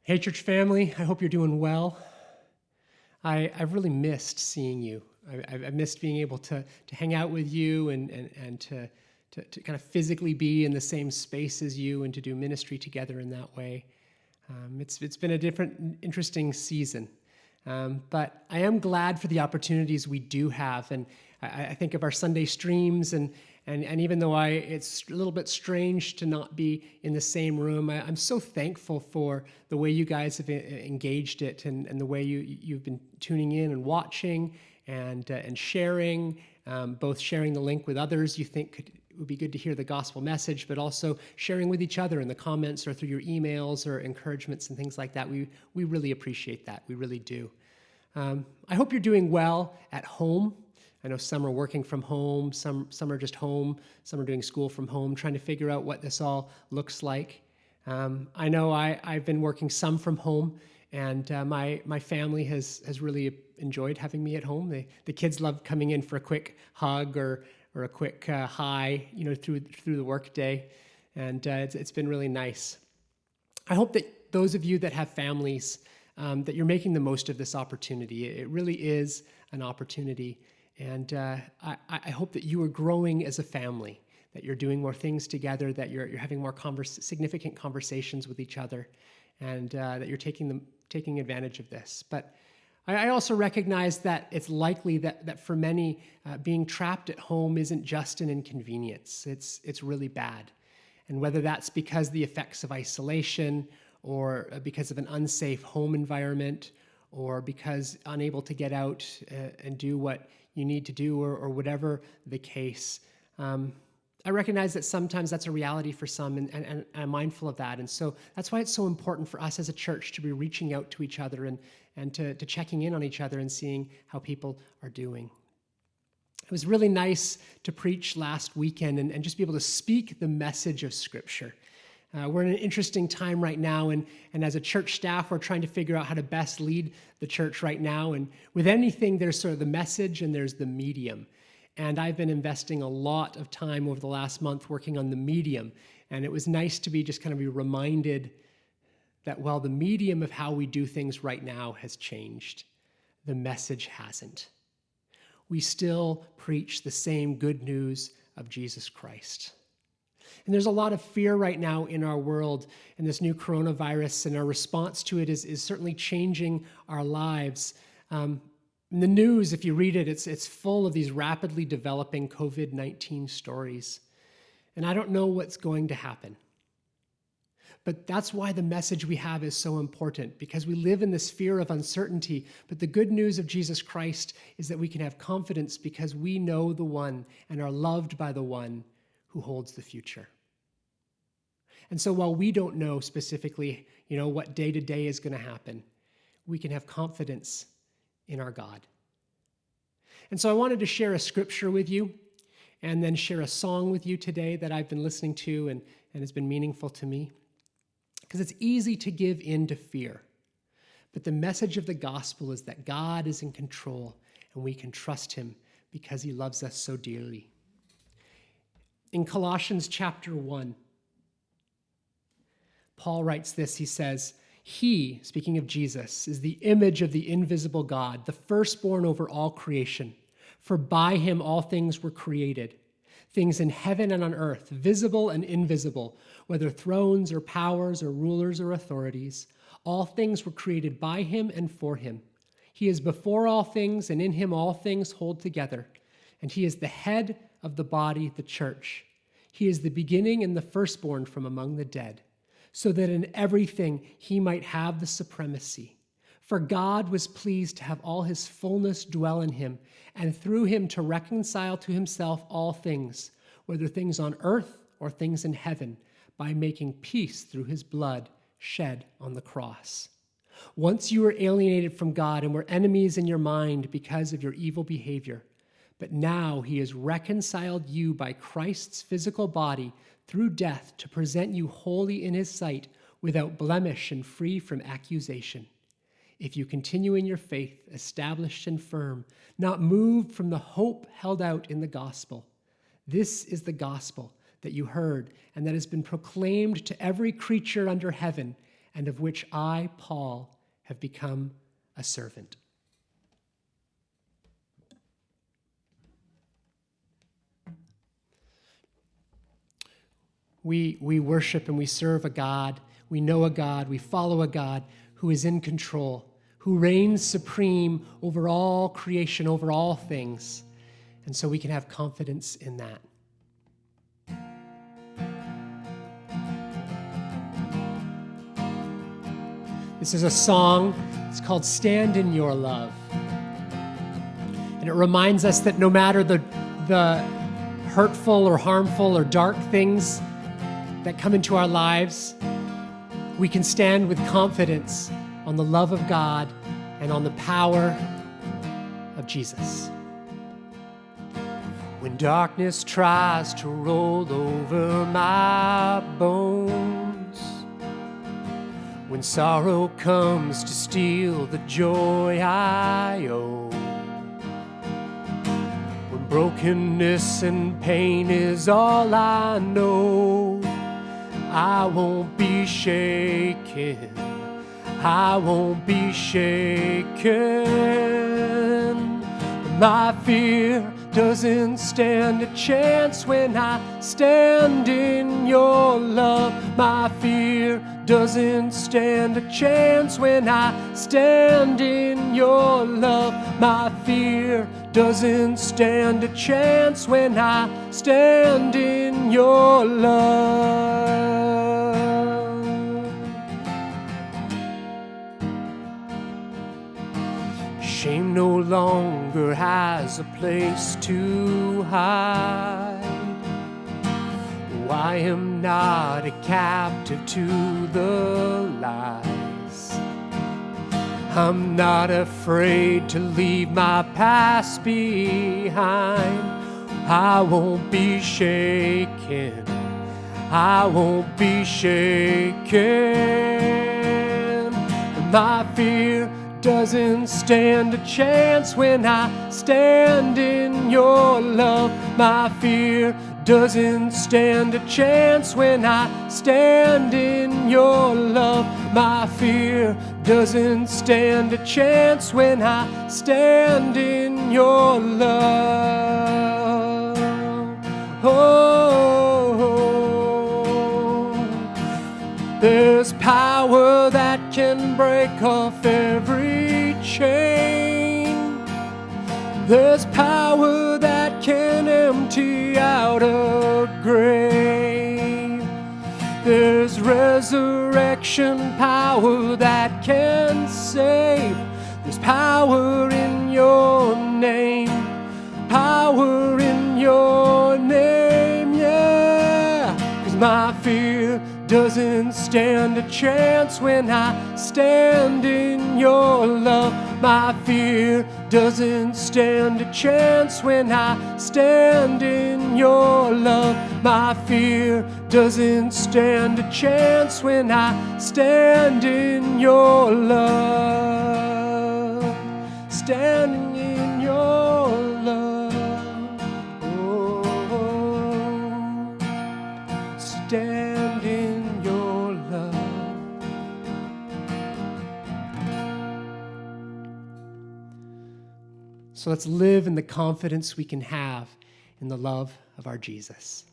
Hey, church family, I hope you're doing well. I've really missed seeing you. I've missed being able to hang out with you and to kind of physically be in the same space as you and to do ministry together in that way. It's been a different, interesting season. But I am glad for the opportunities we do have. And I think of our Sunday streams, and even though it's a little bit strange to not be in the same room, I'm so thankful for the way you guys have engaged it and the way you've been tuning in and watching and sharing, both sharing the link with others you think would be good to hear the gospel message, but also sharing with each other in the comments or through your emails or encouragements and things like that. We really appreciate that. We really do. I hope you're doing well at home. I know some are working from home, some are just home, some are doing school from home, trying to figure out what this all looks like. I know I've been working some from home, and my family has really enjoyed having me at home. The kids love coming in for a quick hug or a quick hi, through the work day, and it's been really nice. I hope that those of you that have families, that you're making the most of this opportunity. It really is an opportunity, and I hope that you are growing as a family, that you're doing more things together, that you're having more significant conversations with each other, and that you're taking advantage of this. But I also recognize that it's likely that for many, being trapped at home isn't just an inconvenience. It's really bad. And whether that's because the effects of isolation, or because of an unsafe home environment, or because unable to get out and do what you need to do, or whatever the case, I recognize that sometimes that's a reality for some, and I'm mindful of that. And so that's why it's so important for us as a church to be reaching out to each other and to checking in on each other and seeing how people are doing. It was really nice to preach last weekend and just be able to speak the message of Scripture. We're in an interesting time right now, and as a church staff, we're trying to figure out how to best lead the church right now. And with anything, there's sort of the message and there's the medium. And I've been investing a lot of time over the last month working on the medium. And it was nice to just kind of be reminded that while the medium of how we do things right now has changed, the message hasn't. We still preach the same good news of Jesus Christ. And there's a lot of fear right now in our world, and this new coronavirus, and our response to it is certainly changing our lives. In the news, if you read it, it's full of these rapidly developing COVID-19 stories. And I don't know what's going to happen. But that's why the message we have is so important, because we live in this fear of uncertainty. But the good news of Jesus Christ is that we can have confidence because we know the one and are loved by the one who holds the future. And so while we don't know specifically, what day to day is going to happen, we can have confidence in our God. And so I wanted to share a scripture with you and then share a song with you today that I've been listening to and has been meaningful to me. Because it's easy to give in to fear. But the message of the gospel is that God is in control and we can trust him because he loves us so dearly. In Colossians chapter 1, Paul writes this. He says, "He," speaking of Jesus, "is the image of the invisible God, the firstborn over all creation. For by him all things were created, things in heaven and on earth, visible and invisible, whether thrones or powers or rulers or authorities. All things were created by him and for him. He is before all things, and in him all things hold together. And he is the head of the body, the church. He is the beginning and the firstborn from among the dead, so that in everything he might have the supremacy. For God was pleased to have all his fullness dwell in him, and through him to reconcile to himself all things, whether things on earth or things in heaven, by making peace through his blood shed on the cross. Once you were alienated from God and were enemies in your mind because of your evil behavior, but now he has reconciled you by Christ's physical body through death to present you holy in his sight, without blemish and free from accusation. If you continue in your faith, established and firm, not moved from the hope held out in the gospel. This is the gospel that you heard and that has been proclaimed to every creature under heaven, and of which I, Paul, have become a servant. We worship and we serve a God. We know a God. We follow a God who is in control, who reigns supreme over all creation, over all things. And so we can have confidence in that. This is a song. It's called Stand in Your Love. And it reminds us that no matter the hurtful or harmful or dark things that come into our lives, we can stand with confidence on the love of God and on the power of Jesus. When darkness tries to roll over my bones, when sorrow comes to steal the joy I own, when brokenness and pain is all I know, I won't be shaken. I won't be shaken. My fear doesn't stand a chance when I stand in your love. My fear doesn't stand a chance when I stand in your love. My fear doesn't stand a chance when I stand in your love. Shame no longer has a place to hide. Oh, I am not a captive to the lies. I'm not afraid to leave my past behind. I won't be shaken. I won't be shaken. My fear doesn't stand a chance when I stand in your love. My fear doesn't stand a chance when I stand in your love. My fear doesn't stand a chance when I stand in your love. Oh, there's power that can break off every chain. There's power that can empty out a grave. There's resurrection power that can save. There's power in your name. Power in your name, yeah. 'Cause my fear doesn't stand a chance when I stand in your love. My fear doesn't stand a chance when I stand in your love. My fear doesn't stand a chance when I stand in your love. Standing in your love. Oh, stand in your love. So let's live in the confidence we can have in the love of our Jesus.